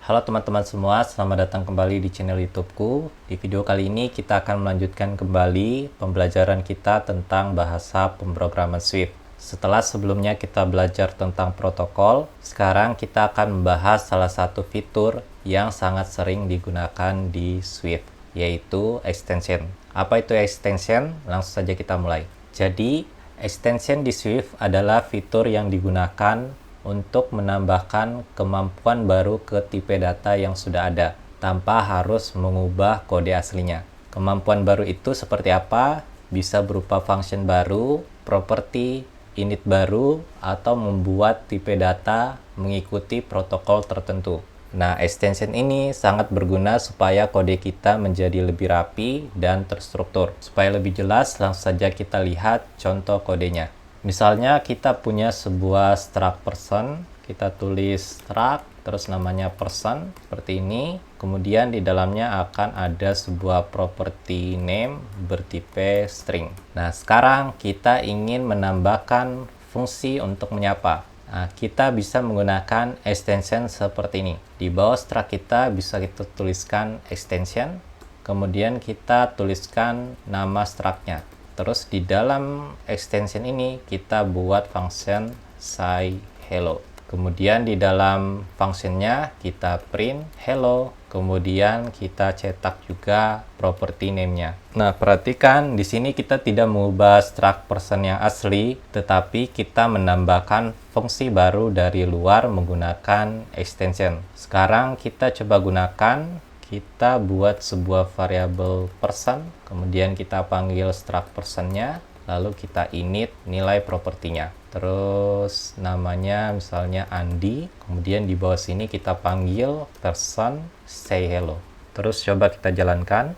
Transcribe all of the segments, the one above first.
Halo teman-teman semua, selamat datang kembali di channel YouTubeku. Di video kali ini kita akan melanjutkan kembali pembelajaran kita tentang bahasa pemrograman Swift. Setelah sebelumnya kita belajar tentang protokol, sekarang kita akan membahas salah satu fitur yang sangat sering digunakan di Swift, yaitu extension. Apa itu extension? Langsung saja kita mulai. Jadi, extension di Swift adalah fitur yang digunakan untuk menambahkan kemampuan baru ke tipe data yang sudah ada, tanpa harus mengubah kode aslinya. Kemampuan baru itu seperti apa? Bisa berupa function baru, property, init baru, atau membuat tipe data mengikuti protokol tertentu. Nah, extension ini sangat berguna supaya kode kita menjadi lebih rapi dan terstruktur. Supaya lebih jelas, langsung saja kita lihat contoh kodenya. Misalnya kita punya sebuah struct person, kita tulis struct, terus namanya person, seperti ini. Kemudian di dalamnya akan ada sebuah property name bertipe string. Nah, sekarang kita ingin menambahkan fungsi untuk menyapa. Nah, kita bisa menggunakan extension seperti ini. Di bawah struct kita bisa kita tuliskan extension, kemudian kita tuliskan nama struct-nya. Terus di dalam extension ini kita buat function say hello. Kemudian di dalam functionnya kita print hello. Kemudian kita cetak juga property name-nya. Nah, perhatikan di sini kita tidak mengubah struct person yang asli, tetapi kita menambahkan fungsi baru dari luar menggunakan extension. Sekarang kita coba gunakan. Kita buat sebuah variabel person, kemudian kita panggil struct personnya, lalu kita init nilai propertinya. Terus namanya misalnya Andi, kemudian di bawah sini kita panggil person say hello. Terus coba kita jalankan.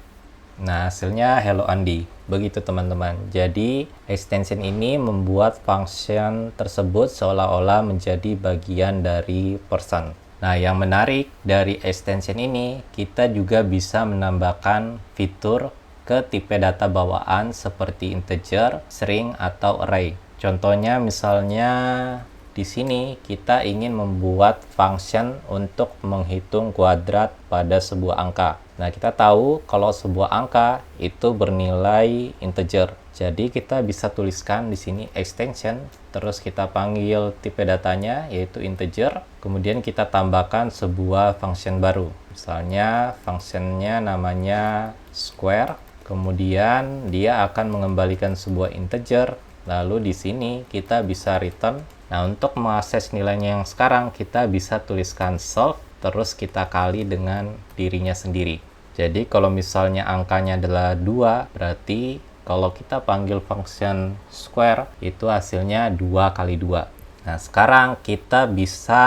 Nah, hasilnya hello Andi. Begitu teman-teman. Jadi, extension ini membuat function tersebut seolah-olah menjadi bagian dari person. Nah, yang menarik dari extension ini, kita juga bisa menambahkan fitur ke tipe data bawaan seperti integer, string, atau array. Contohnya misalnya di sini kita ingin membuat function untuk menghitung kuadrat pada sebuah angka. Nah, kita tahu kalau sebuah angka itu bernilai integer. Jadi kita bisa tuliskan di sini extension, terus kita panggil tipe datanya yaitu integer, kemudian kita tambahkan sebuah function baru. Misalnya functionnya namanya square, kemudian dia akan mengembalikan sebuah integer, lalu di sini kita bisa return. Nah, untuk mengakses nilainya yang sekarang kita bisa tuliskan solve, terus kita kali dengan dirinya sendiri. Jadi kalau misalnya angkanya adalah 2, berarti kalau kita panggil function square, itu hasilnya 2 kali 2. Nah, sekarang kita bisa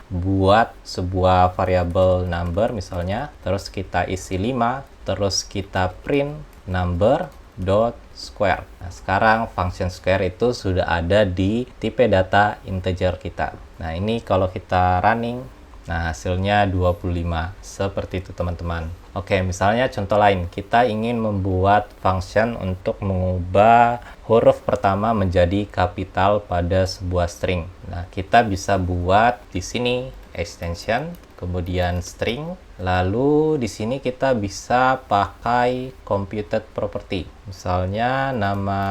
buat sebuah variabel number misalnya, terus kita isi 5, terus kita print number dot square. Nah, sekarang function square itu sudah ada di tipe data integer kita. Nah, ini kalau kita running, nah hasilnya 25. Seperti itu teman-teman. Oke, misalnya contoh lain, kita ingin membuat function untuk mengubah huruf pertama menjadi kapital pada sebuah string. Nah, kita bisa buat di sini extension, kemudian string, lalu di sini kita bisa pakai computed property. Misalnya nama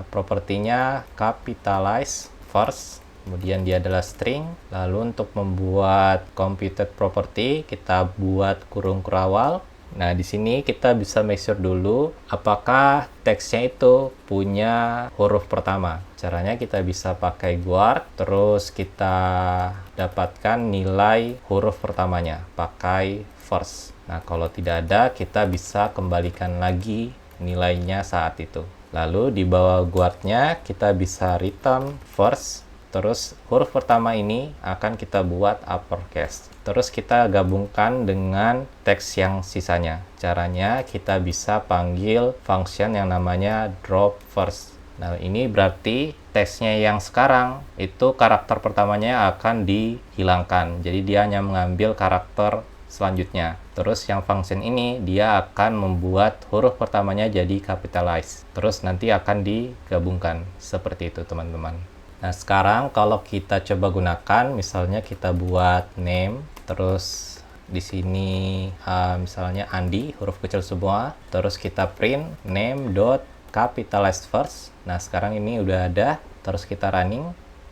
propertinya capitalize first, kemudian dia adalah string. Lalu untuk membuat computed property kita buat kurung kurawal. Nah, di sini kita bisa make sure dulu apakah teksnya itu punya huruf pertama. Caranya kita bisa pakai guard, terus kita dapatkan nilai huruf pertamanya pakai first. Nah, kalau tidak ada, kita bisa kembalikan lagi nilainya saat itu. Lalu di bawah guardnya kita bisa return first. Terus huruf pertama ini akan kita buat uppercase. Terus kita gabungkan dengan teks yang sisanya. Caranya kita bisa panggil function yang namanya drop first. Nah, ini berarti teksnya yang sekarang itu karakter pertamanya akan dihilangkan. Jadi dia hanya mengambil karakter selanjutnya. Terus yang function ini dia akan membuat huruf pertamanya jadi capitalize. Terus nanti akan digabungkan. Seperti itu teman-teman. Nah, sekarang kalau kita coba gunakan, misalnya kita buat name, terus di sini misalnya Andi, huruf kecil semua, terus kita print name dot capitalized first. Nah, sekarang ini udah ada, terus kita running.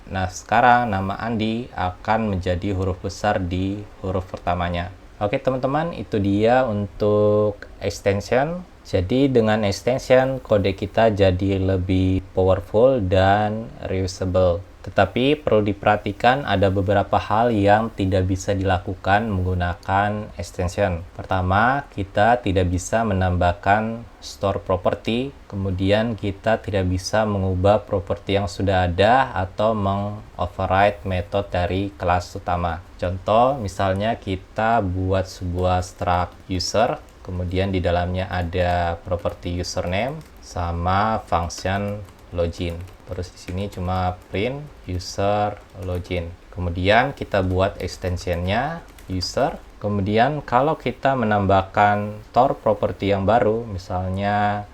Nah, sekarang nama Andi akan menjadi huruf besar di huruf pertamanya. Oke teman-teman, itu dia untuk extension. Jadi dengan extension, kode kita jadi lebih powerful dan reusable. Tetapi perlu diperhatikan ada beberapa hal yang tidak bisa dilakukan menggunakan extension. Pertama, kita tidak bisa menambahkan store property. Kemudian kita tidak bisa mengubah properti yang sudah ada atau meng-override metode dari kelas utama. Contoh, misalnya kita buat sebuah struct user, kemudian di dalamnya ada properti username sama function login. Terus di sini cuma print user login. Kemudian kita buat extensionnya user. Kemudian kalau kita menambahkan store property yang baru, misalnya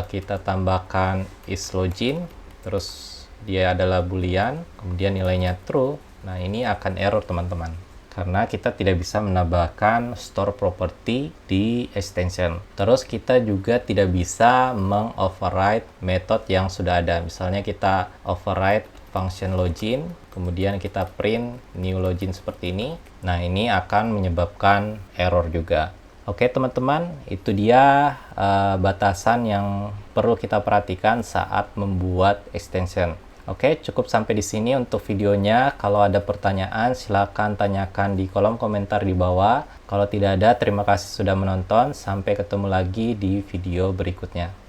kita tambahkan is login, terus dia adalah boolean, kemudian nilainya true. Nah, ini akan error teman-teman, karena kita tidak bisa menambahkan store property di extension. Terus kita juga tidak bisa meng-override method yang sudah ada. Misalnya kita override function login, kemudian kita print new login seperti ini. Nah, ini akan menyebabkan error juga. Oke teman-teman, itu dia batasan yang perlu kita perhatikan saat membuat extension. Oke, cukup sampai di sini untuk videonya. Kalau ada pertanyaan, silakan tanyakan di kolom komentar di bawah. Kalau tidak ada, terima kasih sudah menonton. Sampai ketemu lagi di video berikutnya.